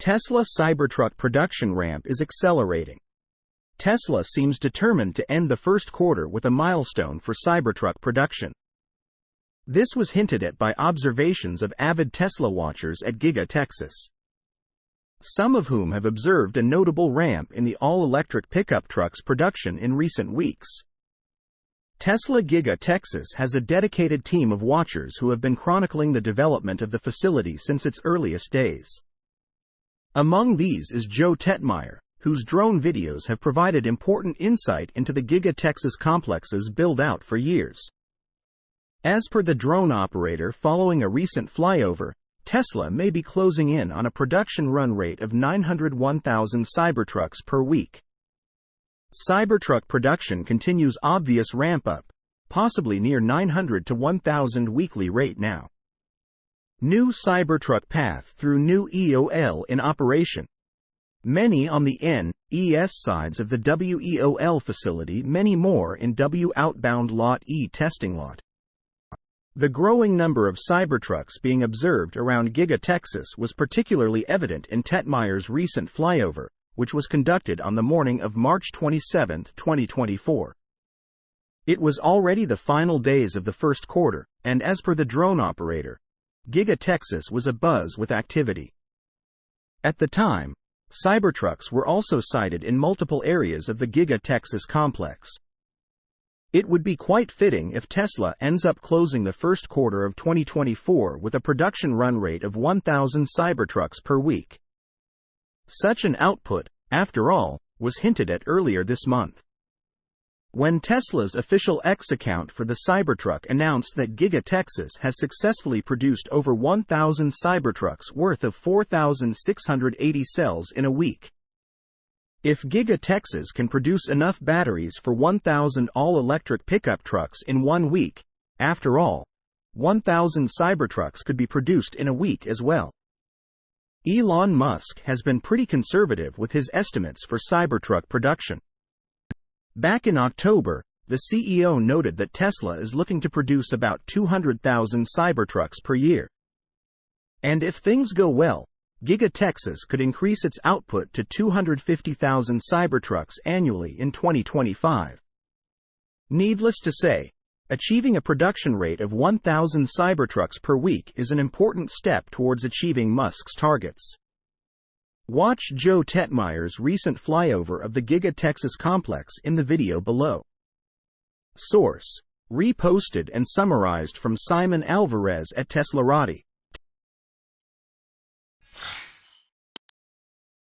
Tesla Cybertruck production ramp is accelerating. Tesla seems determined to end the first quarter with a milestone for Cybertruck production. This was hinted at by observations of avid Tesla watchers at Giga Texas, some of whom have observed a notable ramp in the all-electric pickup truck's production in recent weeks. Tesla Giga Texas has a dedicated team of watchers who have been chronicling the development of the facility since its earliest days. Among these is Joe Tetmeyer, whose drone videos have provided important insight into the Giga Texas complex's build-out for years. As per the drone operator following a recent flyover, Tesla may be closing in on a production run rate of 901,000 Cybertrucks per week. Cybertruck production continues obvious ramp-up, possibly near 900 to 1,000 weekly rate now. New Cybertruck path through new EOL in operation. Many on the N-ES sides of the WEOL facility, many more in W outbound Lot E testing lot. The growing number of Cybertrucks being observed around Giga Texas was particularly evident in Tetmeyer's recent flyover, which was conducted on the morning of March 27, 2024. It was already the final days of the first quarter, and as per the drone operator, Giga Texas was abuzz with activity. At the time, Cybertrucks were also sighted in multiple areas of the Giga Texas complex. It would be quite fitting if Tesla ends up closing the first quarter of 2024 with a production run rate of 1,000 Cybertrucks per week. Such an output, after all, was hinted at earlier this month, when Tesla's official X account for the Cybertruck announced that Giga Texas has successfully produced over 1,000 Cybertrucks worth of 4,680 cells in a week. If Giga Texas can produce enough batteries for 1,000 all-electric pickup trucks in 1 week, after all, 1,000 Cybertrucks could be produced in a week as well. Elon Musk has been pretty conservative with his estimates for Cybertruck production. Back in October, the CEO noted that Tesla is looking to produce about 200,000 Cybertrucks per year. And if things go well, Giga Texas could increase its output to 250,000 Cybertrucks annually in 2025. Needless to say, achieving a production rate of 1,000 Cybertrucks per week is an important step towards achieving Musk's targets. Watch Joe Tetmeyer's recent flyover of the Giga Texas complex in the video below. Source: reposted and summarized from Simon Alvarez at teslarati.